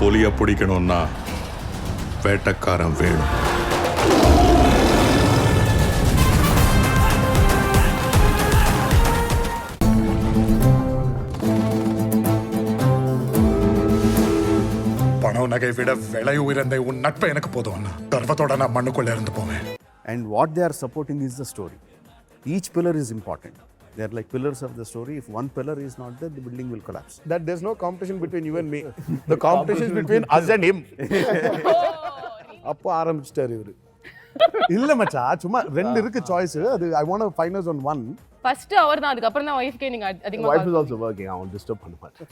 புலிய பிடிக்கணும்னா வேட்டக்காரன் வேணும். பணம் நகை விட விலை உயர்ந்த உன் நட்பு எனக்கு போதும். கர்வத்தோட நான் மண்ணுக்குள்ள இருந்து போவேன். And what they are supporting is the story. Each pillar is important. They are like pillars of the story. If one pillar is not there, the building will collapse. That there's no competition between you and me. The competition is between us and him. அப்போ ஆரம்பிச்சிட்டாரு இவரு. இல்ல மச்சா, சும்மா ரெண்டு இருக்கு choice. அது I want to finalize on one. First அவர் தான், அதுக்கு அப்புறம் தான் வைஃப்கே நீங்க அதிகமா. Wife is also working. I won't disturb பண்ண மாட்டேன்.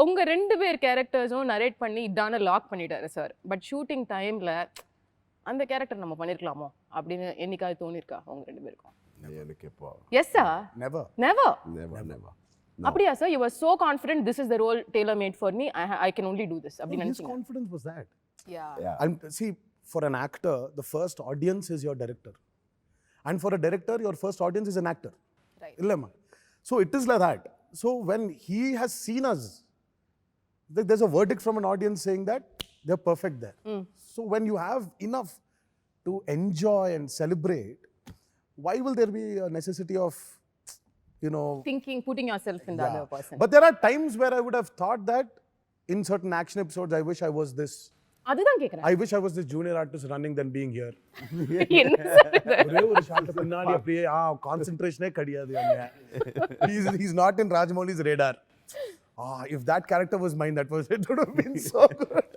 உங்க ரெண்டு பேர் கேரக்டர்ஸும் நரேட் பண்ணி இதான லாக் பண்ணிட்டாரு சார். பட் ஷூட்டிங் டைம்ல அந்த கேரக்டர் நம்ம பண்ணிருக்கலாமோ அப்படின்னு என்னைக்காவது தோணிருக்கா உங்க ரெண்டு பேருக்கும்? எனக்கு எப்போ? Yes sir. Never. Never. Never. அப்படியா sir? You were so confident this is the role tailor made for me. I can only do this. அப்படி His நினைச்சீங்க? confidence was that. Yeah. And see, for an actor, the first audience is your director. And for a director, your first audience is an actor. Right. Illama. So it is like that. So when he has seen us, there's a verdict from an audience saying that they're perfect there. So when you have enough to enjoy and celebrate, why will there be a necessity of, you know, Thinking, putting yourself in the other person. But there are times where I would have thought that in certain action episodes, I wish I was this. அதுதான் கேக்குறேன். I wish I was this junior artist running than being here. என்ன sir இது? ஒரே ஒரு shot பின்னாடி அப்படியே கான்சென்ட்ரேஷனே கிடையாது அங்க. He's not in Rajamouli's radar. If that character was mine, that was it would have been so good.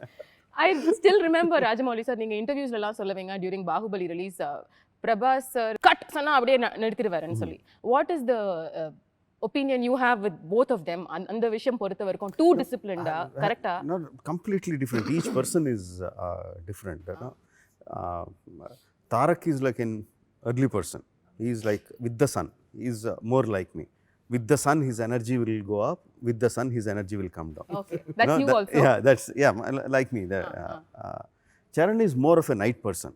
I still remember Rajamouli sir, நீங்க இன்டர்வியூஸ்ல எல்லாம் சொல்லுவீங்க during Baahubali release, Prabhas sir cut சொன்னா அப்படியே நிறுத்திடுவாருன்னு சொல்லி. What is the opinion you have with both of them? அந்த விஷயம் பொறுத்த வரைக்கும் too disciplined, கரெக்ட்டா? Not completely different. Each person is different. Tarak is like an early person. He is like with the sun. He is more like me. With the sun, his energy will go up. With the sun, his energy will come down. Okay, that's you also. Yeah, that's like me. Charan is more of a night person.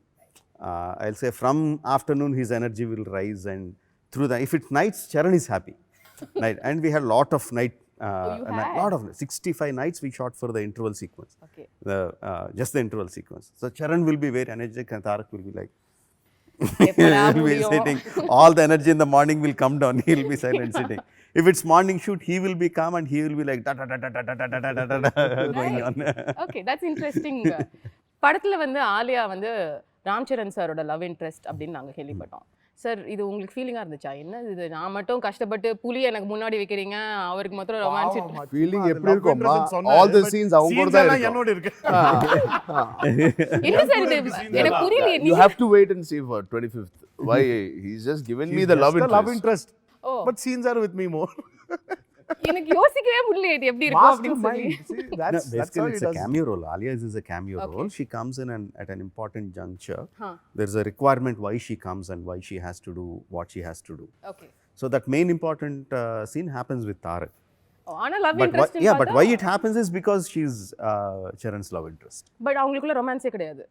I'll say from afternoon, his energy will rise, and through the if it's nights, Charan is happy. Night, and we had lot of night. Lot of 65 nights we shot for the interval sequence. Okay. Just the interval sequence. So Charan will be very energetic, and Tarak will be like. எப்படா He'll be முடியும்? sitting. All the energy in the morning will come down. He'll be silent sitting. If it's morning shoot, he will be calm and he will be like da da da da da da da da da da going on. Okay, that's interesting. படத்துல வந்து ஆலியா வந்து ராம்சரண் சாரோட love interest அப்படின்னு நாங்க கேள்விப்பட்டோம். Sir இது உங்களுக்கு ஃபீலிங்கா இருந்துச்சா? என்ன இது நான் மட்டும் கஷ்டப்பட்டு புலி எனக்கு முன்னாடி வைக்கிறீங்க, அவருக்கு மட்டும் ரொமான்ஸ் ஃபீலிங் எப்படி இருக்கும்மா? All the scenes அவங்க கூட தான் இருக்கு. என்னோட இருக்கு. என்ன சார் இது? எனக்கு புரியல. You have to wait and see for 25th. Why? He's just given me the love interest. Oh. But scenes are with me more. எனக்கு யோசிக்கவே முடியல இது எப்படி இருக்கும் அப்படின்னு சொல்லி. Basically, it's a cameo role. Alia is a cameo role. She comes in at an important juncture. There's a requirement why she comes and why she has to do what she has to do. Okay. So that main important scene happens with Tarak. ஆனா love interest But why it happens is because she's Charan's love interest. But அவங்களுக்குள்ள ரொமான்ஸே கிடையாது.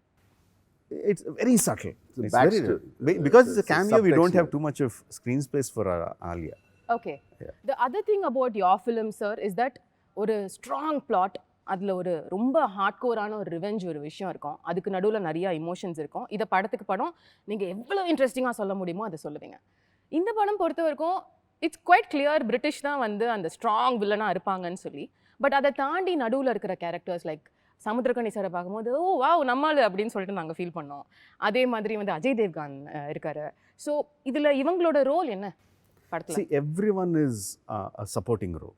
It's very subtle. It's very, because it's a cameo, we don't have too much of screen space for Alia. Okay. Yeah. The other thing about your film, sir, is that ஒரு strong plot, அதில் ஒரு ரொம்ப ஹார்ட்கோரான ஒரு revenge ஒரு விஷயம் இருக்கும், அதுக்கு நடுவில் நிறைய இமோஷன்ஸ் இருக்கும். இதை படத்துக்கு படம் நீங்கள் எவ்வளோ இன்ட்ரெஸ்டிங்காக சொல்ல முடியுமோ அதை சொல்லுவீங்க. இந்த படம் பொறுத்த வரைக்கும் இட்ஸ் குவைட் கிளியர் பிரிட்டிஷ் தான் வந்து அந்த ஸ்ட்ராங் வில்லனாக இருப்பாங்கன்னு சொல்லி. பட் அதை தாண்டி நடுவில் இருக்கிற கேரக்டர்ஸ் லைக் சமுத்திரக்கனி சாரை பார்க்கும்போது ஓ வாவ் நம்மால் அப்படின்னு சொல்லிட்டு நாங்கள் ஃபீல் பண்ணோம். அதே மாதிரி வந்து அஜய் தேவ்கான் இருக்காரு. ஸோ இதில் இவங்களோட ரோல் என்ன படத்தில்? See, everyone is a supporting role.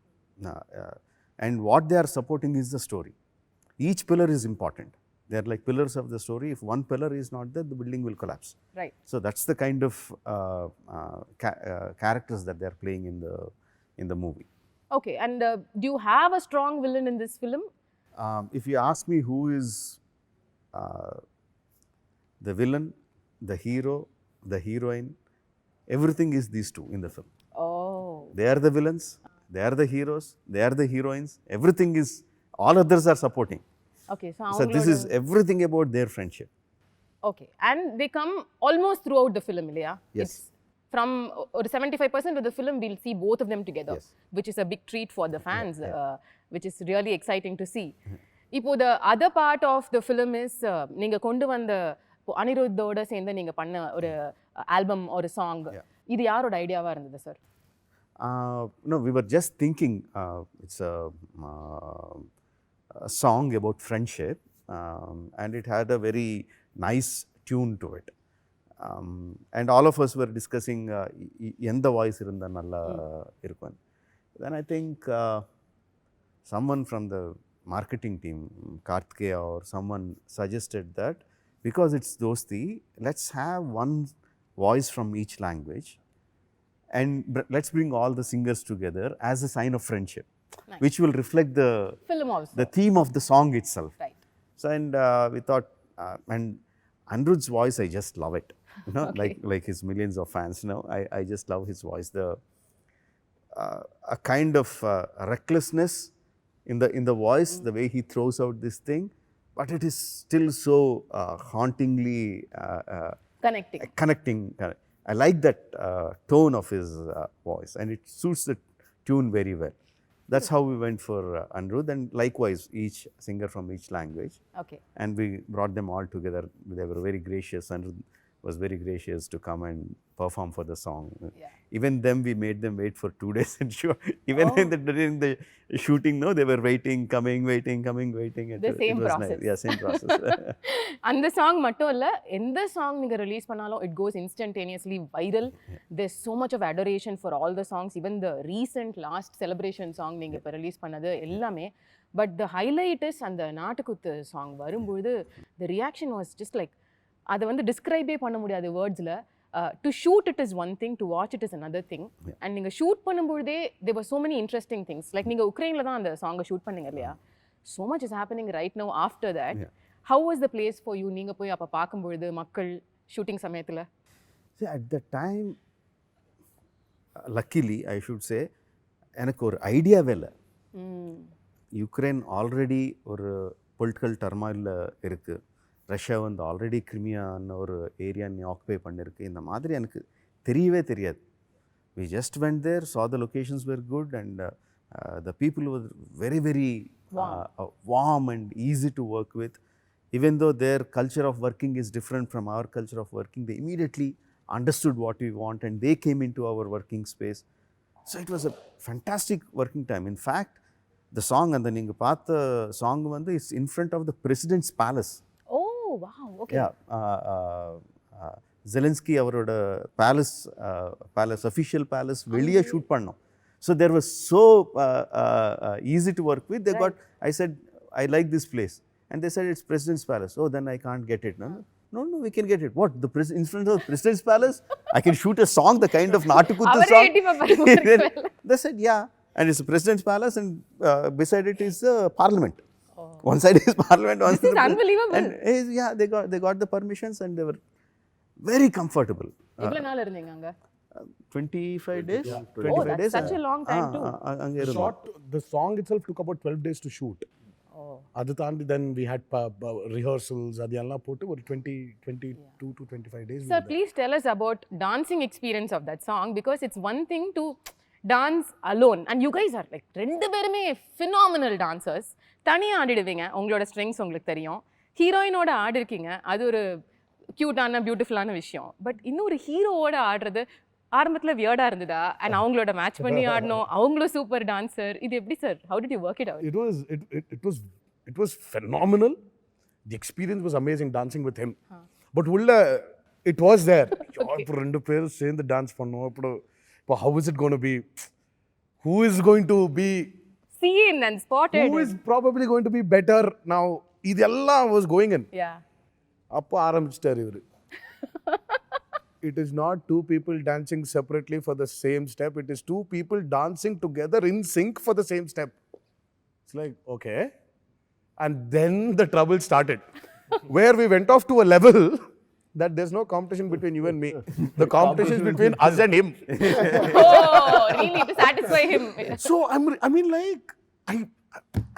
And what they are supporting is the story. Each pillar is important. They are like pillars of the story. If one pillar is not there, the building will collapse. Right. So that's the kind of characters that they are playing in the movie. Okay, and do you have a strong villain in this film? If you ask me who is the villain, the hero, the heroine, everything is these two in the film. Oh. They are the villains, they are the heroes, they are the heroines, everything is, all others are supporting. Okay, So this is everything about their friendship. Okay. And they come almost throughout the film, Alia. Yes. It's from 75% of the film, we'll see both of them together, Yes. which is a big treat for the fans, which is really exciting to see. இப்போ the other part of the film is நீங்க கொண்டு வந்த அனிருத்தோட சேர்ந்து நீங்க பண்ண ஒரு album ஒரு song இது யாரோட ஐடியாவா இருந்தது sir? No, we were just thinking it's a song about friendship, and it had a very nice tune to it. And all of us were discussing எந்த வாய்ஸ் இருந்தால் நல்லா இருக்கும். Then I think someone from the marketing team, Karthikeya or someone suggested that because it's Dosti, let's have one voice from each language and let's bring all the singers together as a sign of friendship, which will reflect Film also. the theme of the song itself. Right. So and we thought, and Anirudh's voice, I just love it. You know, like his millions of fans. You know, I just love his voice. The a kind of recklessness in the voice, the way he throws out this thing, but it is still so hauntingly connecting. I like that tone of his voice, and it suits the tune very well. That's how we went for Anirudh, and likewise each singer from each language. Okay. And we brought them all together. They were very gracious. Anirudh was very gracious to come and perform for the song. Yeah. Even them, we made them wait for 2 days and shoot. Even during the shooting, no, they were waiting, coming, waiting. The same was process. Nice. Yeah, same process. அந்த song மட்டும் இல்ல எந்த song நீங்க release பண்ணாலும் it goes instantaneously viral. There's so much of adoration for all the songs, even the recent last celebration song நீங்க இப்ப release பண்ணது எல்லாமே. But the highlight is அந்த நாட்டுக்குத்து சாங் வரும்போது the reaction was just like அதை வந்து டிஸ்கிரைபே பண்ண முடியாது வேர்ட்ஸில். To shoot it is one thing, to watch it is another thing. And நீங்கள் ஷூட் பண்ணும்போதே there were so many interesting things. Like நீங்கள் உக்ரைனில் தான் அந்த சாங்கை ஷூட் பண்ணீங்க இல்லையா? so much is happening right now after that. How was the place for you? நீங்கள் போய் அப்போ பார்க்கும்பொழுது மக்கள் ஷூட்டிங் சமயத்தில்? See, at the time, luckily, I should say, எனக்கு ஒரு ஐடியாவே இல்லை. யுக்ரைன் ஆல்ரெடி ஒரு பொலிட்டிக்கல் டர்மாயில் இருக்குது. ரஷ்யா வந்து ஆல்ரெடி கிரிமியான்னு ஒரு ஏரியா நீ ஆக்குபை பண்ணிருக்கு. இந்த மாதிரி எனக்கு தெரியவே தெரியாது. We just went there, saw the locations were good, and the people were very, very warm and easy to work with. Even though their culture of working is different from our culture of working, they immediately understood what we want and they came into our working space. So it was a fantastic working time. In fact, the song, and the நீங்க பார்த்த song வந்து is in front of the president's palace. Wow, okay. Yeah, Zelensky அவரோட palace official palace வெளியே shoot பண்ணோம். So there was so easy to work with. They got, I said, I like this place, and they said it's president's palace. Oh, then I can't get it. No, we can get it. What, in front of the president's palace? I can shoot a song, the kind of Natukuttu song. They said, yeah, and it's the president's palace, and beside it is the parliament. One side is parliament, one side is unbelievable. And yeah, they got the permissions, and they were very comfortable. எவ்வளவு நாள் இருந்தீங்க அங்க? 25 days. 25 days. That's such a long time too. The song itself took about 12 days to shoot. அது தாண்டி then we had rehearsals அதெல்லாம் போட்டு ஒரு 22 to 25 days. Sir, please tell us about dancing experience of that song, because it's one thing to dance alone and you guys are like ரெண்டு பேருமே phenomenal dancers. தனியா ஆடிடுவீங்க, உங்களோட strengths உங்களுக்கு தெரியும். ஹீரோயினோட ஆடி இருக்கீங்க, அது ஒரு கியூட்டான பியூட்டிஃபுல்லான விஷயம். பட் இன்னொரு ஹீரோவோட ஆடுறது ஆரம்பத்தில் வியர்டாக இருந்ததா? அண்ட் அவங்களோட மேட்ச் பண்ணி ஆடணும், அவங்களும் சூப்பர் டான்சர். இது எப்படி sir? How did you work it out? It was phenomenal. The experience was amazing dancing with him. But உள்ள it was there. இப்போ ரெண்டு பேரும் சேர்ந்து டான்ஸ் பண்ணோம். இப்போ how is it going to be? Who is going to be seen and spotted? Who is probably going to be better now? இதெல்லாம் was going in. Yeah. அப்போ ஆரம்பிச்சிட்டார் இவரு. It is not two people dancing separately for the same step. It is two people dancing together in sync for the same step. It's like, okay. And then the trouble started. Where we went off to a level that there's no competition between you and me. The competition is between us and him. Oh, really? To satisfy him. So, I mean, like,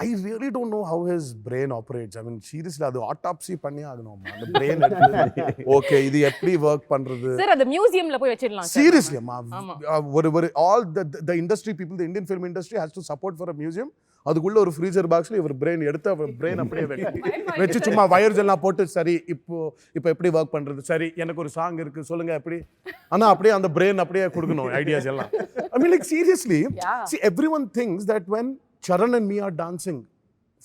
I really don't know how his brain operates. I mean, seriously, அது autopsy பண்ணி ஆகணும். அந்த brain okay, இது எப்படி work பண்றது? Sir அது மியூசியம்ல போய் வச்சிடலாம் sir. Seriously, all the industry people, the Indian film industry has to support for a museum. அதுக்குள்ள ஒரு ஃப்ரீசர் பாக்ஸ்ல இவர் பிரெயின் எடுத்து அவர் பிரெயின் அப்படியே வச்சு சும்மா வயர்ஸ் எல்லாம் போட்டு சரி இப்போ எப்படி ஒர்க் பண்றது, சரி எனக்கு ஒரு சாங் இருக்கு சொல்லுங்க எப்படி, ஆனா அப்படியே அந்த பிரெயின் அப்படியே கொடுக்கணும் ஐடியாஸ் எல்லாம். I mean, like seriously, see, everyone thinks that when Charan and me are dancing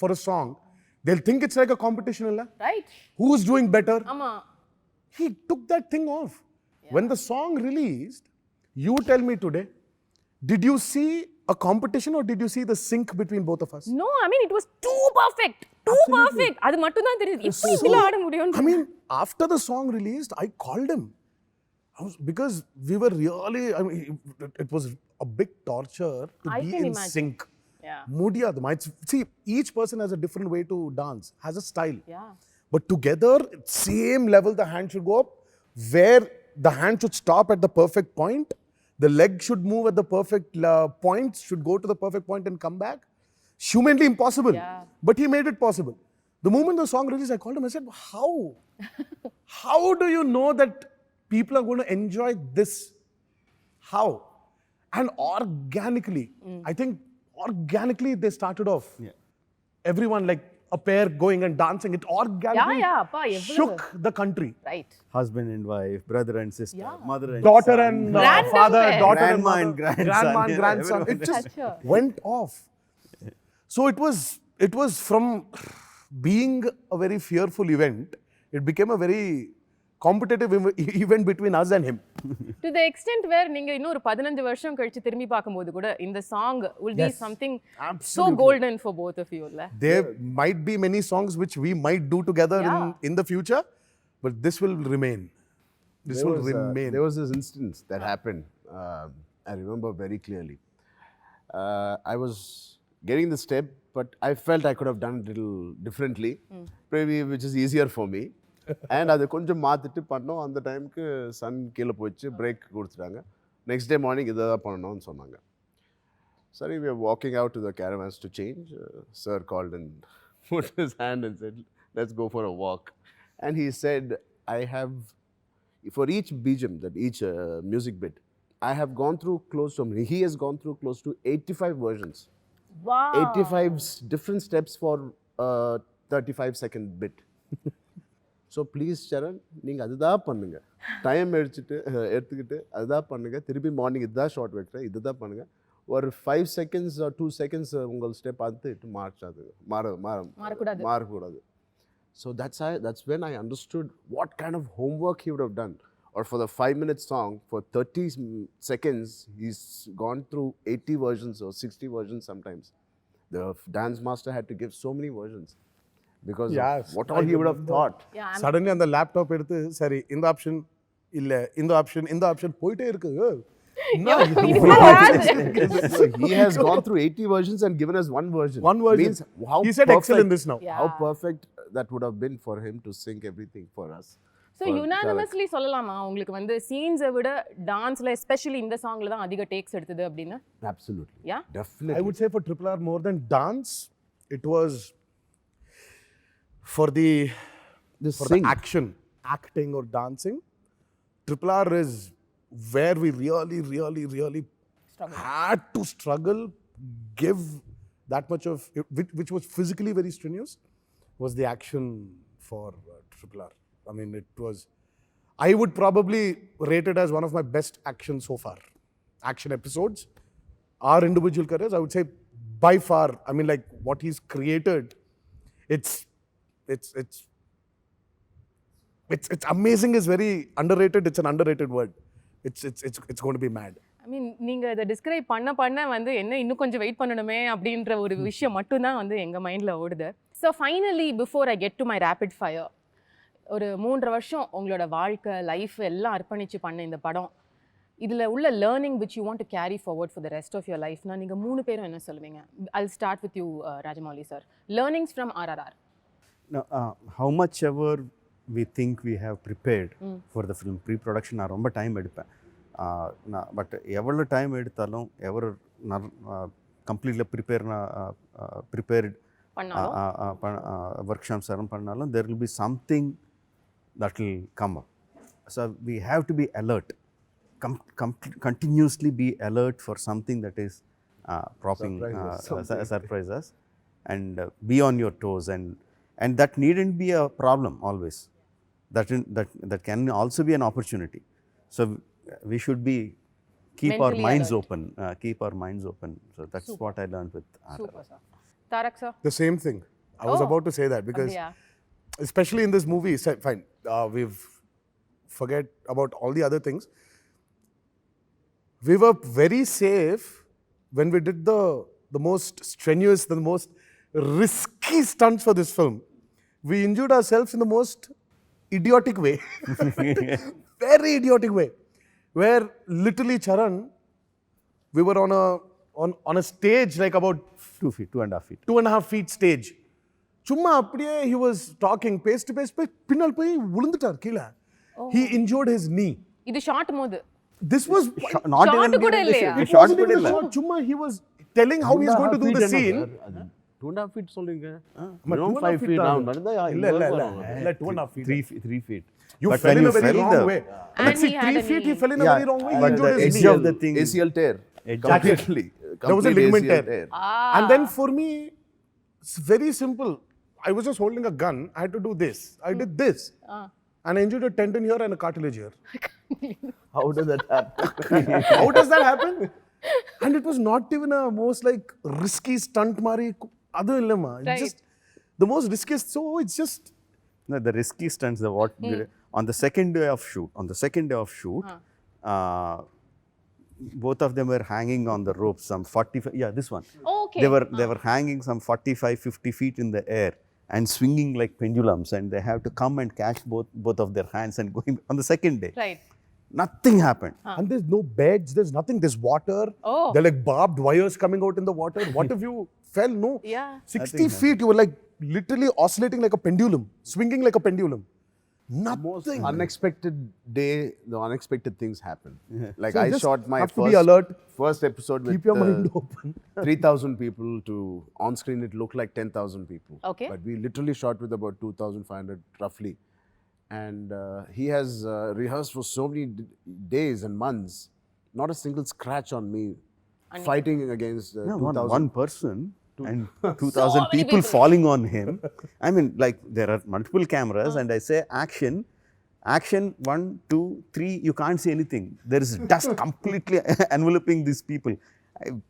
for a song, they'll think it's like a competition, illa? Right. Who's doing better? ஆமா. He took that thing off. When the song released, you tell me today, did you see a competition or did you see the sync between both of us? No, I mean it was too perfect. Perfect. அது மட்டும் தான் தெரியுது. எப்படி இதல ஆட முடியும்? I mean, after the song released, I called him. Because we were really, I mean, it was a big torture to be in sync. Yeah. Mudiyadu. See, each person has a different way to dance, has a style. Yeah. But together, same level, the hand should go up, where the hand should stop at the perfect point, the leg should move at the perfect point, should go to the perfect point and come back. Humanly impossible. Yeah. But he made it possible. The moment the song released, I called him, I said, how? How do you know that people are going to enjoy this? How? And organically, I think organically they started off. Yeah. Everyone like a pair going and dancing. It organically அப்பா எவ்வளவு shook the country. right. Husband and wife, brother and sister, mother and Daughter son, and Random father, way. daughter Grandma and and mother, grandson. grandma and Yeah, grandson. It everyone. just Such a- went off. So it was from being a very fearful event, it became a very competitive event between us and him. To the extent where நீங்க இன்னும் ஒரு 15 வருஷம் கழிச்சு திரும்பி பார்க்கும்போது கூட இந்த song will be something so Absolutely. golden for both of you இல்ல? There might be many songs which we might do together in the future, but this will remain. This will remain. There was this instance that happened. I remember very clearly. I was getting the step, but I felt I could have done it a little differently, maybe which is easier for me. And அதை கொஞ்சம் மாற்றிட்டு பண்ணோம். அந்த டைமுக்கு Sun கீழே போயிடுச்சு, break கொடுத்துட்டாங்க. Next day morning இதை தான் பண்ணணும்னு சொன்னாங்க. சரி, we are walking out to the caravans to change. Sir called and put his hand and said, let's go for a walk. And he said, I have, for each BGM, that each music bit, I have gone through close to, he has gone through close to 85 versions. Wow. 85 different steps for a 35-second bit. So please, Charan, நீங்கள் அதுதான் பண்ணுங்க. Time எடுத்துக்கிட்டு அதுதான் பண்ணுங்க. திருப்பி morning இதுதான் short வைக்கிறேன், இதுதான் பண்ணுங்க. ஒரு 5 seconds or 2 seconds உங்கள் ஸ்டெப் பார்த்து மாறக்கூடாது. So that's when I understood what kind of homework he would have done. Or for the 5-minute song, for 30 seconds, he's gone through 80 versions or 60 versions sometimes. The dance master had to give so many versions. Because Yes, of what all he would have thought. Yeah, Suddenly அந்த laptop எடுத்து சரி இந்த option இல்ல இந்த option போயிட்டே இருக்கு. So he has gone through 80 versions and given us one version. One version. Means how He said perfect, excel in this now. Yeah. How perfect that would have been for him to sync everything for us. So unanimously சொல்லலாமா உங்களுக்கு வந்து சீன்ஸை விட டான்ஸ்ல especially இந்த சாங்ல தான் அதிக tax எடுத்தது அப்படின்னு? Absolutely. Yeah. Definitely. I would say for RRR more than dance, it was for the acting or dancing. RRR is where we really had to struggle, give that much of which was physically very strenuous, was the action for RRR. I mean, it was, I would probably rate it as one of my best action so far. Action episodes, our individual careers, I would say by far, I mean, like what he's created, it's amazing is very underrated. It's an underrated word. It's going to be mad. ஐ மீன் நீங்க இதை describe பண்ண வந்து என்ன இன்னும் கொஞ்சம் wait பண்ணணுமே அப்படின்ற ஒரு விஷயம் மட்டும்தான் வந்து எங்க மைண்ட்ல ஓடுது. So finally before I get to my rapid fire, ஒரு 3 வருஷம் உங்களோட வாழ்க்கை லைஃப் எல்லாம் அர்ப்பணிச்சு பண்ண இந்த படம், இதில் உள்ள learning which you want to carry forward for the rest of your லைஃப்னா நீங்கள் 3 பேரும் என்ன சொல்லுவீங்க? I'll start with you, Rajamouli sir. Learnings from RRR. Now, how much ever we think we have prepared for the film, pre-production நான் ரொம்ப time எடுப்பேன். But எவ்வளோ time எடுத்தாலும் completely prepared workshops pannalum, there will be something that will come up. So we have to be alert, continuously be alert for something that is surprise us, and be on your toes, and that needn't be a problem always. That can also be an opportunity. So we should be keep Mentally our minds alert. open. Keep our minds open. So that's what I learned with RRR. Super, sir. Tarak, sir? The same thing. I was Oh. about to say that because, Yeah. especially in this movie, fine, we've forget about all the other things. We were very safe when we did the most strenuous, the most risky stunts for this film. We injured ourselves in the most idiotic way. Very idiotic way. Where literally Charan, we were on a stage like about 2 feet, 2.5 feet. 2.5 feet stage. Chumma apdiye he was talking, pace to pace, pinnal poi ulundutar keela. He injured his knee. இது short போது This was Not Shot even kuda given the illaya? shot. it Shot wasn't kuda even a illa. shot. Chumma he was telling how he's going to do the scene. 2.5 feet சொல்றீங்க. Amma, Around 2.5 5 feet feet down. Illa 2.5 feet. 3 feet. You But fell when in you a very fell wrong the- way. And Let's see, he had 3 a feet he knee. fell in a Yeah, very wrong way. He but injured the his edge knee. of the thing. ACL tear. Completely. There was a Complete ligament ACL tear. Ah. And then for me, it's very simple. I was just holding a gun. I had to do this. I did this. And I injured a tendon here and a cartilage here. How did that happen? How does that happen? And it was not even a most like risky stunt mari. Adu illama. It's Right. just the most riskiest. So it's just No, the risky stunts, on the second day of shoot, both of them were hanging on the ropes, some 45, yeah, this one. Okay. They were hanging some 45, 50 feet in the air and swinging like pendulums, and they have to come and catch both of their hands and going on the second day. Right. Nothing happened. and there's no beds, there's nothing, there's water. Oh. They're like barbed wires coming out in the water. What if you fell? No. Yeah. 60 feet, you were like literally oscillating like a pendulum, swinging like a pendulum. Most Nothing. unexpected day, the unexpected things happen. Like So I just shot my have to be alert. first episode Keep with your mind open. 3,000 people to on screen it looked like 10,000 people. Okay. But we literally shot with about 2,500 roughly. And he has rehearsed for so many days and months. Not a single scratch on me. Fighting against No, 2,000. one person and So 2,000 many people people. falling on him. I mean, like there are multiple cameras, and I say action, 1, 2, 3, you can't see anything. There is dust completely enveloping these people.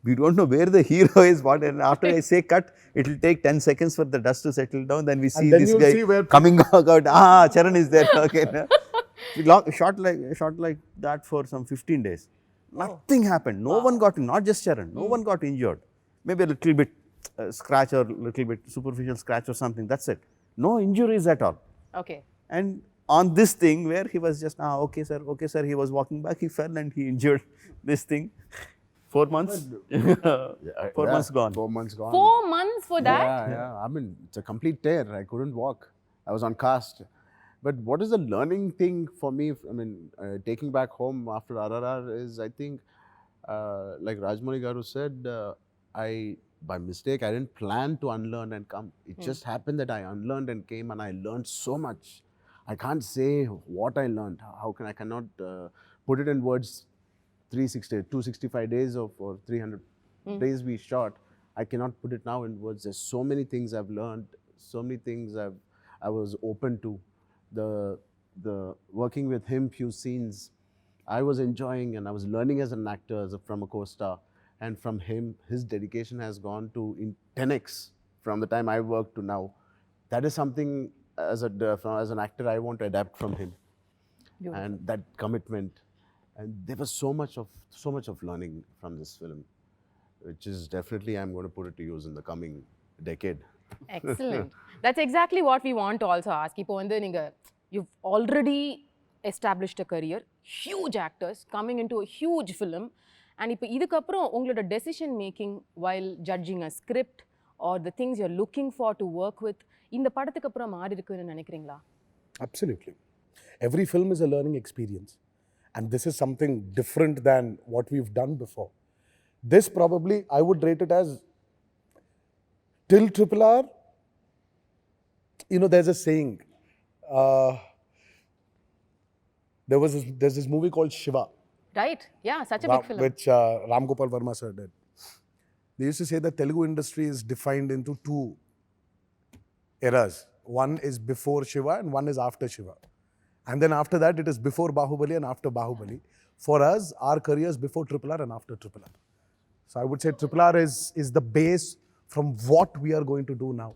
We don't know where the hero is, what, and after I say cut, it will take 10 seconds for the dust to settle down. Then we see then this you'll guy see where coming out. Charan is there. Okay. We shot like that for some 15 days. Nothing happened. No one got, not just Charan, no one got injured. Maybe a little bit scratch or little bit superficial scratch or something. That's it. No injuries at all. Okay. And on this thing where he was just, okay sir, he was walking back, he fell and he injured this thing. 4 months? 4 months gone. 4 months gone. 4 months for that? Yeah. I mean, it's a complete tear. I couldn't walk. I was on cast. But what is the learning thing for me? I mean, taking back home after RRR is, I think, like Rajamouli Garu said, by mistake, I didn't plan to unlearn and come. It just happened that I unlearned and came, and I learned so much. I can't say what I learned. I cannot put it in words. 265 days or 300 days we shot. I cannot put it now in words. There's so many things I've learned, so many things I was open to. The working with him, few scenes, I was enjoying, and I was learning as an actor, from a co-star. And from him, his dedication has gone to in 10x from the time I worked to now. That is something as an actor I want to adapt from him. Beautiful. And that commitment. And there was so much of learning from this film, which is definitely I'm going to put it to use in the coming decade. Excellent. That's exactly what we want to also ask. இப்போ வந்து நீங்க you've already established a career, huge actors coming into a huge film, and இப்போ இதுக்கப்புறம் உங்களோட decision making while judging a script or the things you're looking for to work with இந்த படத்துக்கு அப்புறம் மாறி இருக்குன்னு நினைக்கிறீங்களா? Absolutely. Every film is a learning experience. And this is something different than what we've done before. This probably, I would rate it as till RRR. You know, there's a saying. There's this movie called Shiva, Right? Yeah, such a big film. which Ram Gopal Verma sir did. They used to say the Telugu industry is defined into two eras. One is before Shiva and one is after Shiva. And then after that, it is before Baahubali and after Baahubali. For us, our careers before RRR and after RRR. So I would say RRR is the base from what we are going to do now.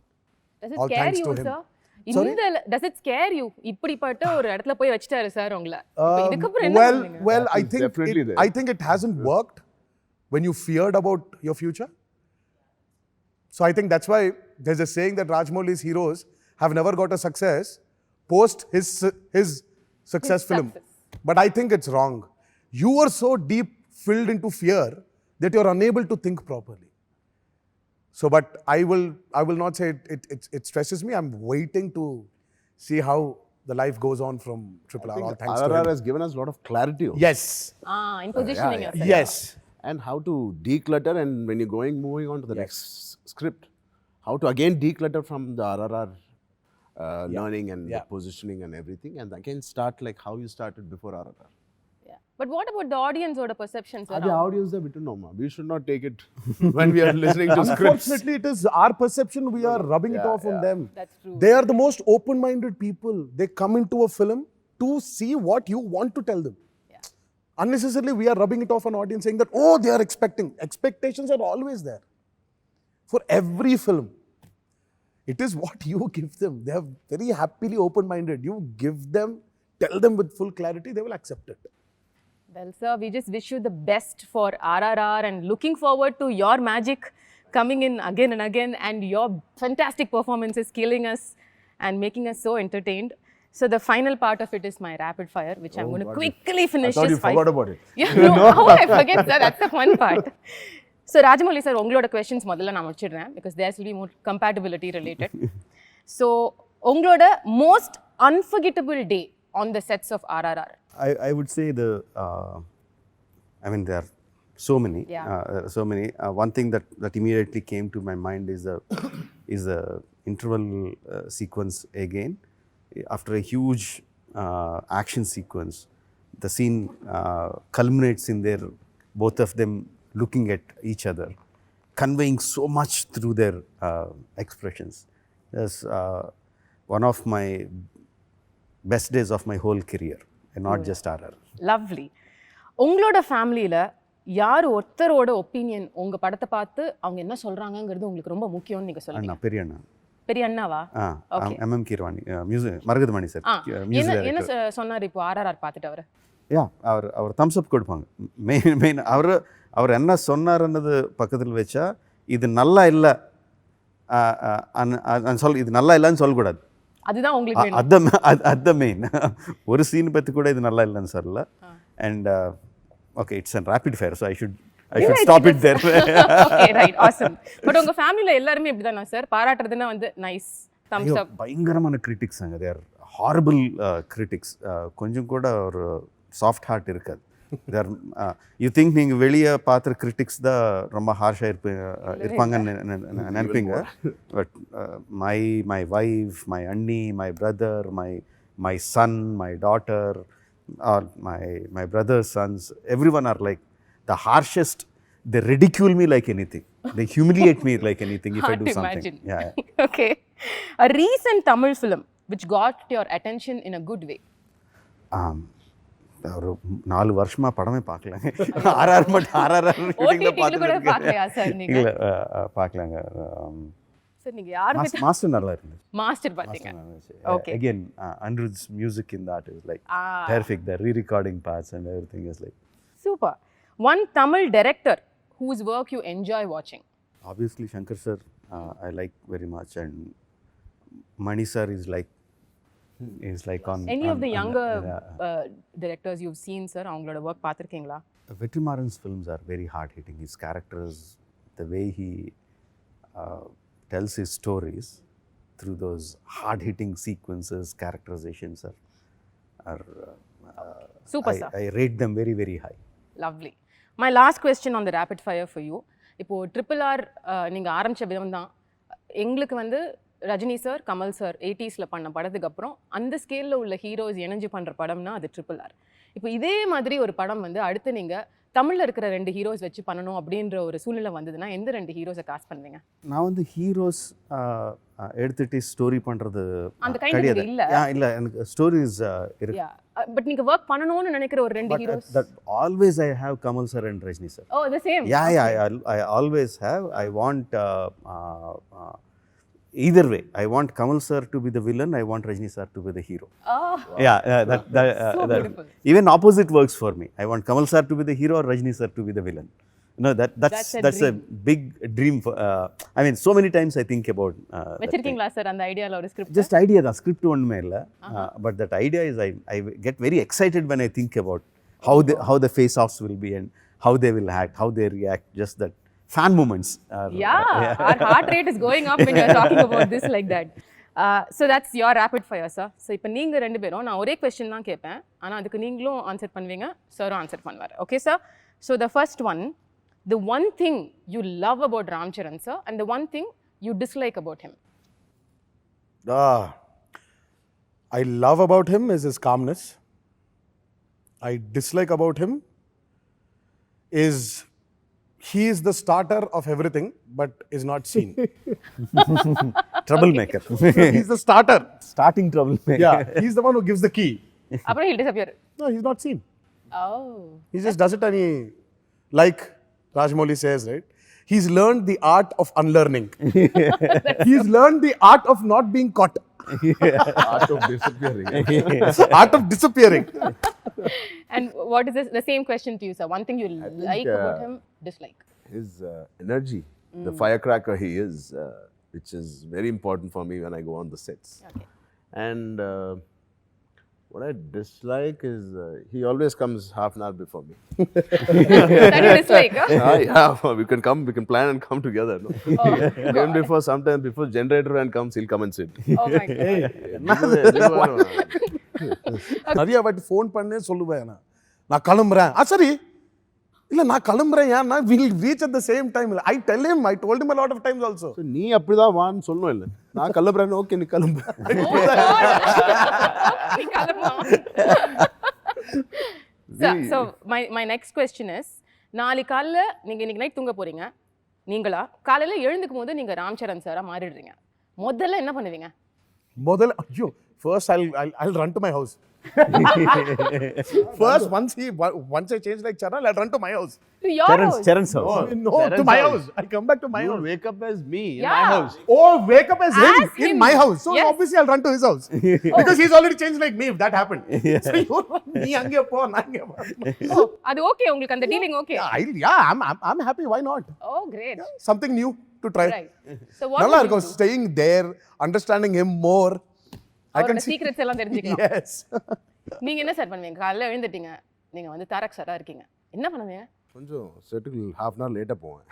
Does it All scare thanks you, to him. sir? Sorry? Does it scare you? இப்படிப்பட்ட ஒரு இடத்துல போய் வச்சிட்டாரு sir உங்களை. இப்ப இதுக்கப்புறம் என்ன பண்ணுவீங்க? Well, I It's think definitely there. I think it hasn't worked when you feared about your future. So I think that's why there's a saying that Rajamouli's heroes have never got a success post his success film. success. But I think it's wrong. You were so deep filled into fear that you're unable to think properly. So, but I will not say it stresses me. I'm waiting to see how the life goes on from RRR. All thanks to RRR him. has given us a lot of clarity also. Yes. In positioning yourself. Yes. And how to declutter, and when you're moving on to the next script, how to again declutter from the RRR learning and the positioning and everything, and again start like how you started before RRR. Yeah. But what about the audience or the perception, sir? The audience are bit normal. We should not take it when we are listening to scripts. Unfortunately, it is our perception. We are rubbing it off on them. That's true. They are the most open-minded people. They come into a film to see what you want to tell them. Yeah. Unnecessarily, we are rubbing it off on audience, saying that, oh, they are expecting. Expectations are always there. For every film. It is what you give them. They are very happily open-minded. You give them, tell them with full clarity, they will accept it. Well, sir, we just wish you the best for RRR and looking forward to your magic coming in again and again, and your fantastic performances killing us and making us so entertained. So the final part of it is my rapid fire, which I'm going to quickly finish. I thought you forgot about it. Yeah, no, how would I forget, sir? That's the fun part. So Rajamouli sir, உங்களோட questions முதல்ல நான் முடிச்சிடுறேன் because there will be more compatibility related. So உங்களோட most unforgettable day on the sets of RRR. I would say I mean, there are so many. Yeah. So many. One thing that immediately came to my mind is the interval sequence again. After a huge action sequence, the scene culminates in their both of them looking at each other, conveying so much through their expressions. That's one of my best days of my whole career, and not just RR. Lovely. உங்களோட ஃபேமிலியில் யார் ஒருத்தரோட opinion உங்கள் படத்தை பார்த்து அவங்க என்ன சொல்கிறாங்கங்கிறது உங்களுக்கு ரொம்ப முக்கியம்னு நீங்கள் சொல்லுங்க. அண்ணா பெரிய அண்ணா. பெரிய அண்ணாவா? MM Keeravani music Maragathamani sir என்ன சொன்னார் இப்போ RRR பார்த்துட்டு அவர்? அவர் தம்ஸ் அப் கொடுப்பாங்க. மெயின் அவர் என்ன சொன்னார்ன்றது பக்கத்தில் வச்சா இது நல்லா இல்லை இது நல்லா இல்லைன்னு சொல்லக்கூடாது. அதுதான் உங்களுக்கு அது மெயின். ஒரு சீன் பற்றி கூட இது நல்லா இல்லைன்னு சொல்லல. And okay, it's an rapid fire, so I should stop it there. Okay, right, awesome. But உங்க ஃபேமிலில எல்லாரும் இப்படிதானா சார்? பாராட்டுறதுன்னா வந்து நைஸ், தம்ஸ் அப். பயங்கரமான கிரிட்டிக்ஸ் அங்கே. தேர் ஹாரபிள் கிரிட்டிக்ஸ். கொஞ்சம் கூட ஒரு சாஃப்ட் ஹார்ட் இருக்காது. தேர் யூ திங்க் நீங்கள் வெளியே பார்த்துற கிரிட்டிக்ஸ் தான் ரொம்ப ஹார்ஷாக இருப்பாங்கன்னு நினைப்பீங்க. பட் மை வைஃப், மை அண்ணி, my brother, my son, my daughter, or my brother's sons, everyone are like the harshest. They ridicule me like anything. They humiliate me like anything if I do something. Imagine. Yeah. Okay. A recent Tamil film which got your attention in a good way. ஒரு 4 வருஷமா படமே பார்க்கல. RRR மட்டும் RRR ஷூட்டிங்ல பார்த்துட்டு இல்ல பார்க்கலங்க. Sir நீங்க யார் master நல்லா இருந்துச்சு. மாஸ்டர் பாத்தீங்க? Okay. Again, Anirudh's music in that is like perfect. The re-recording parts and everything is like super. One Tamil director whose work you enjoy watching? Obviously Shankar sir, I like very much, and Mani sir is like on any of the younger directors you've seen, sir, avangaloda work paathirkeenga? Vetrimaran's films are very hard hitting. His characters, the way he tells his stories through those hard hitting sequences, characterizations are super, sir. I rate them very, very high. Lovely. My last question on the rapid fire for you. இப்போது RRR நீங்கள் ஆரம்பித்த விதம் தான் எங்களுக்கு வந்து Rajini sir, Kamal sir 80s பண்ண படத்துக்கு அப்புறம் அந்த ஸ்கேலில் உள்ள ஹீரோஸ் இணைஞ்சு பண்ணுற படம்னா அது RRR. இப்போ இதே மாதிரி ஒரு படம் வந்து அடுத்து நீங்கள் தமிழில் இருக்கிற 2 ஹீரோஸ் வச்சு பண்ணணும் அப்படின்ற ஒரு சூழ்நிலை வந்ததுன்னா எந்த 2 ஹீரோஸை காஸ்ட் பண்ணுவீங்க? நான் வந்து ஹீரோஸ் எடுத்துட்டு ஸ்டோரி பண்ணுறது அந்த கைண்ட் இல்லை இல்லை, எனக்கு ஸ்டோரிஸ் இருக்கு. பட் நீங்கள் ஒர்க் பண்ணணும்னு நினைக்கிற ஒரு 2 heroes? That always I have Kamal sir and Rajni sir. Oh, the same. Yeah, I always have. I want either way. I want Kamal sir to be the villain. I want Rajni sir to be the hero. Oh. Yeah, So that beautiful. even opposite works for me. I want Kamal sir to be the hero or Rajni sir to be the villain. No, that's a big dream for, I mean, so many times I think about வச்சிருக்கீங்களா sir அந்த ஐடியால ஒரு script? just idea da script ஒண்ணுமே இல்ல, but that idea is I get very excited when I think about how the face offs will be and how they will act, how they react, just that fan moments are, our heart rate is going up when you are talking about this like that. So that's your rapid fire, sir. So இப்போ நீங்க ரெண்டு பேரும் நான் ஒரே question தான் கேட்பேன், ஆனா அதுக்கு நீங்களும் ஆன்சர் பண்ணுவீங்க, சாரும் ஆன்சர் பண்ணுவார். Okay sir? So the first one, the one thing you love about Ram Charan sir and the one thing you dislike about him. I love about him is his calmness. I dislike about him is he is the starter of everything but is not seen. troublemaker. He's the starter. Starting troublemaker. Yeah, he's the one who gives the key. அப்புறம் he'll disappear. No, he's not seen. Oh. He just does it and he, like Rajamouli says, right? He's learned the art of unlearning. He's learned the art of not being caught. Art of disappearing. Art of disappearing. And what is this? The same question to you, sir. One thing you like about him, dislike. His energy, the firecracker he is, which is very important for me when I go on the sets. Okay. And what I dislike is he always comes half an hour before me. That you dislike, huh? Yeah, we can plan and come together. No? Even before, sometimes before generator van comes, he'll come and sit. Oh my God. நிறைய வாட்டி phone பண்ணே சொல்லுவேன், நான் கிளம்புறேன். சரி இல்ல நான் கிளம்புறேன், ஏன்னா we'll reach at the same time. I told him a lot of times also. So நீ அப்படிதான் வான்னு சொல்லணும் இல்லை, நான் கிளம்புறேன்னு ஓகே நீ கிளம்பு. So my next question is, நாளைக்கு காலைல நீங்க இன்னைக்கு நைட் தூங்க போறீங்க, நீங்களா காலையில எழுந்துக்கும் போது நீங்க ராம் சரண் சாரா மாறிடுறீங்க, முதல்ல என்ன பண்ணுவீங்க? முதல்ல ஐயோ, first I'll run to my house. First, once I change like Charan, I'll run to my house. To your house? Charan's house. No, to my house. I come back to my house. Wake up as me in Yeah. my house. Oh, wake up as him As in him. my house. So Yes. obviously I'll run to his house. Because he's already changed like me if that happened. So you நீ அங்கே போ, நான் இங்கே போ. Oh, அது okay உங்களுக்கு அந்த dealing okay? I'm happy, why not? Oh, great. Something new to try. Right. So what நல்லா will you இருக்கும், do? staying there, understanding him more. I can அவரோட see. சீக்ரெட்ஸ் எல்லாம் தெரிஞ்சுக்கலாம். Yes. நீங்க என்ன சார் பண்ணுவீங்க? காலையில எழுந்துட்டீங்க, நீங்க வந்து தாரக் சாரா இருக்கீங்க, என்ன பண்ணுவீங்க? கொஞ்சம் செட்டுக்கு half an hour லேட்டாக போவேன்.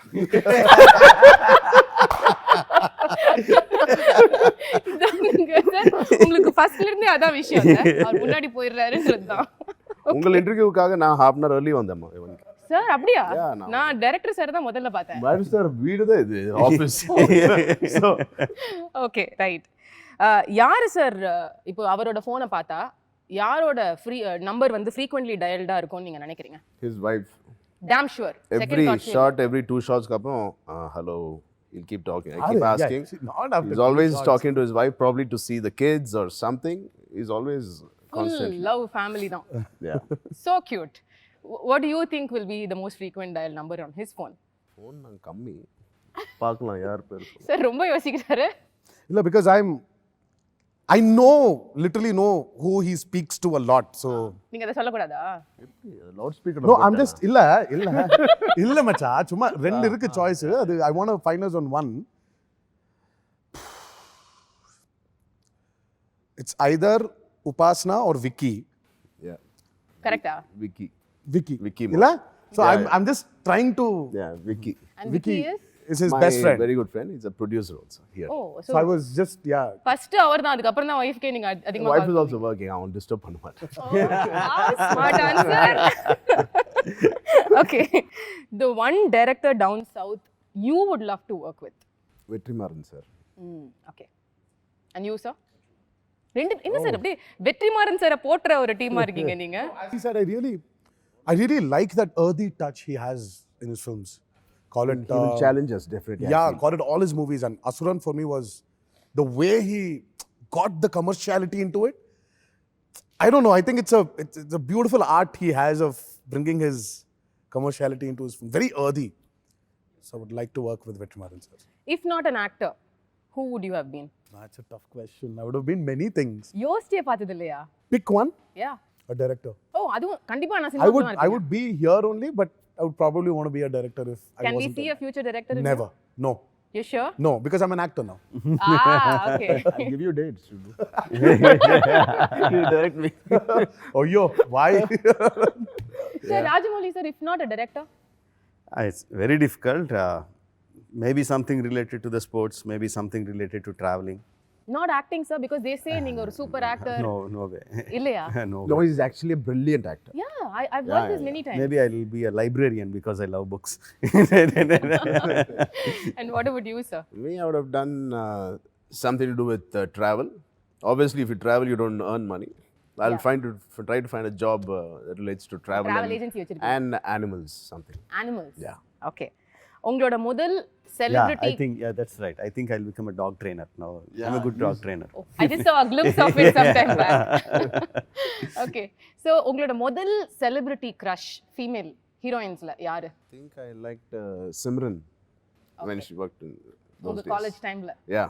உங்களுக்கு ஃபர்ஸ்ட்ல இருந்தே அதான் விஷயம், அவர் முன்னாடி போயிடுறாருன்றது தான். உங்கள் இன்டர்வியூக்காக நான் half an hour early வந்தேம்மா இவனுக்கு. சார் அப்படியா? Yeah, நான் டைரக்டர் சார் தான் முதல்ல பார்த்தேன். பாரு சார், வீடு தான் இது, ஆஃபீஸ். Okay, right. யாரு சார் இப்போ அவரோட ஃபோனை பார்த்தா யாரோட நம்பர் வந்து ஃப்ரீக்வென்ட்லி டயல்டா இருக்கும்னு நீங்க நினைக்கிறீங்க? His wife. Damn sure. Every shot, every 2 shots அப்புறம் hello, he'll keep talking. I keep asking. Not after He's always talking to his wife, probably to see the kids or something. He's always constantly. Love family தான். Yeah. So cute. What do you think will be the most frequent dial number on his phone? Phone நான் கம்மி பார்க்கலாம் யார் பேர். Sir ரொம்ப யோசிக்கிறாரு. இல்ல, because I literally know who he speaks to a lot, so நீங்க அத சொல்லக்கூடாதா? Loud speaker. no, I'm just இல்ல மச்சான், சும்மா ரெண்டு இருக்கு சாய்ஸ், அது I want to finalize on one. It's either Upasna or Vicky. Yeah. கரெக்ட்டா? Vicky. இல்ல? So Yeah, I'm just trying to. Yeah, Vicky. And Vicky is his My best friend. very good friend. He's a producer also here. Oh, So I was just first அவர் தான், அதுக்கு அப்புறம் தான் வைஃப்கே நீங்க அதிகமா Wife is also working. I won't disturb பண்ண மாட்டேன். Smart answer. Okay. The one director down south you would love to work with. Vetrimaran sir. Okay. And you, sir? என்ன சார் அப்படியே வெற்றிமாறன் சாரை போட்டுற ஒரு டீமா இருக்கீங்க நீங்க? As he said, I really like that earthy touch he has in his films. Call it. He will challenge us definitely. Yeah, call it all his movies. And Asuran for me was the way he got the commerciality into it. I don't know. I think it's a beautiful art he has of bringing his commerciality into his film. Very earthy. So I would like to work with Vetrimaran sir. If not an actor, who would you have been? That's a tough question. I would have been many things. யோசிச்சே பார்த்தது இல்லையா? Pick one. Yeah. A director. Oh, அதுவும் கண்டிப்பா நான் I would be here only, but I would probably want to be a director if I Can we wasn't. see a future director? in Never. No. You? You sure? No, because I'm an actor now. Okay. I'll give you dates. You direct me. Oh, yo, why? Sir, Rajamouli sir, if not a director? It's very difficult. Maybe something related to the sports, maybe something related to traveling. Not acting, sir, because they say நீங்க ஒரு super actor. No way. இல்லையா? No No, way. he's actually a brilliant actor. Yeah, I've heard this many times. Maybe I'll be a librarian because I love books. And what about you, sir? Me, I would have done something to do with travel. Obviously, if you travel, you don't earn money. I'll try to find a job that relates to travel, Travel agency வச்சிருக்கீங்க. and animals, something. Animals. Yeah. Okay. உங்களோட முதல் Yeah, celebrity. I think that's right. I think I'll become a dog trainer now. I'm a good dog trainer. Oh, I just saw a glimpse of it sometime back. Okay. So உங்களோட முதல் celebrity crush female heroinesல யாரு? I think I liked Simran when she worked in those உங்க days. College டைம்ல. Yeah.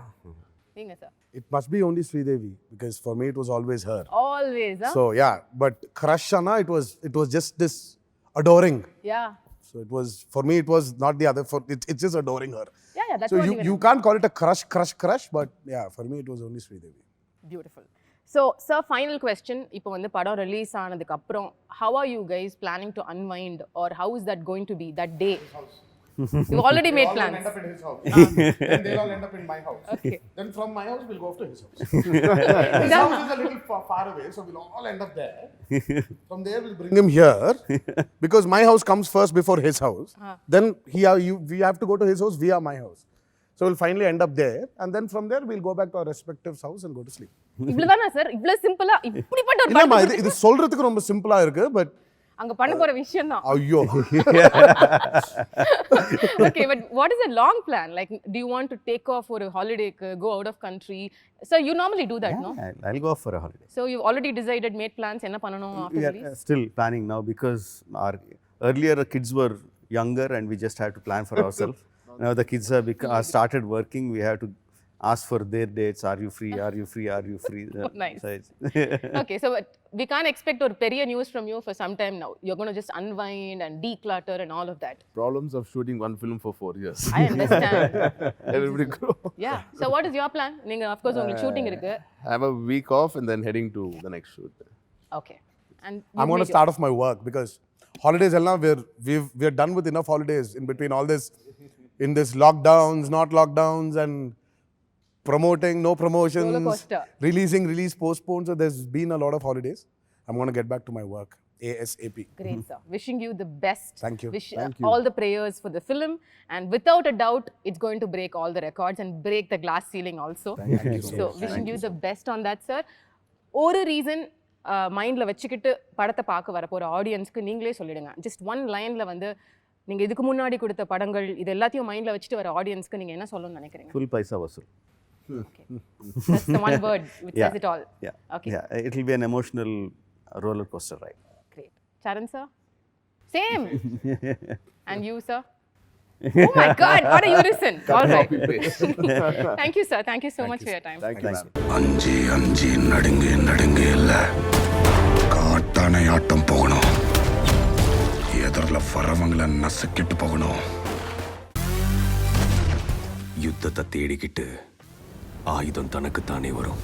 நீங்க sir? It must be only Sridevi because for me it was always her. Always, huh? So yeah, but crush Anna, it was just this adoring. Yeah. So it was for me. It was not the other. It's just adoring her. Yeah, that's So what you can't call it a crush. But yeah, for me it was only Sridevi. Beautiful. So, sir, final question. இப்போ வந்து படம் release ஆனதுக்கு அப்புறம் how are you guys planning to unwind or how is that going to be that day? You've already made plans. End up in his house. Then they'll all end up in my house. Okay. Then from my house we'll go off to his house. His house is a little far away, so we'll all end up there. From there we'll bring him here because my house comes first before his house. Then we have to go to his house via my house. So we'll finally end up there, and then from there we'll go back to our respective house and go to sleep. இவ்வளவுதானா sir? இவ்வளவு சிம்பிளா இப்படிப்பட்ட ஒரு இல்லம்மா, இது சொல்றதுக்கு ரொம்ப சிம்பிளா இருக்கு, but அங்க பண்ண போற விஷயம் தான். ஐயோ. Okay, but what is a long plan? Like, do you want to take off for a holiday, go out of country? So you normally do that, no? I'll go for a holiday. So you've already decided, made plans, என்ன பண்ணனும் after We are release? still planning now because our earlier kids were younger and we just had to plan for ourselves. Now the kids are started working. We have to ask for their dates. Are you free? Are you free? Are you free? Nice. So it's Okay, so but we can't expect or பெரிய news from you for some time now. You're going to just unwind and declutter and all of that. Problems of shooting one film for 4 years. I understand. Everybody grow. Yeah. So what is your plan? நீங்க of course உங்களுக்கு shooting இருக்கு. Have a week off and then heading to the next shoot. Okay. And I'm going to start off my work because holidays all now we're done with enough holidays in between all this, in this lockdowns, not lockdowns, and promoting, no promotions, Roller coaster. release postponed. So there's been a lot of holidays. I'm going to get back to my work ASAP. Great, sir. Wishing you the best. Thank you. Thank you. All the prayers for the film, and without a doubt, it's going to break all the records and break the glass ceiling also. Thank you so So much. wishing you the best on that, sir. ஒரு reason மைண்டில் வச்சுக்கிட்டு படத்தை பார்க்க வர போகிற ஆடியன்ஸ்க்கு நீங்களே சொல்லிடுங்க. ஜஸ்ட் ஒன் லைனில் வந்து நீங்கள் இதுக்கு முன்னாடி கொடுத்த படங்கள் இது எல்லாத்தையும் மைண்டில் வச்சுட்டு வர ஆடியன்ஸ்க்கு நீங்கள் என்ன சொல்லணும்னு நினைக்கிறீங்க? full paisa vasool. Okay. That's the one word which says it all. Yeah. Okay. Yeah. It will be an emotional roller coaster ride. Great. Charan sir? Same. And you, sir? Oh my God, what a unison. All right. Thank you, sir. Thank you so much for your time. Thank you, ma'am. அஞ்சி அஞ்சி நடுங்கு இல்ல காட்டானை ஆட்டம் போகணும் எதிரில் வரவங்களை நசுக்கிட்டு போகணும் யுத்தத்தை தேடிக்கிட்டு ஆயுதம் தனக்குத்தானே வரும்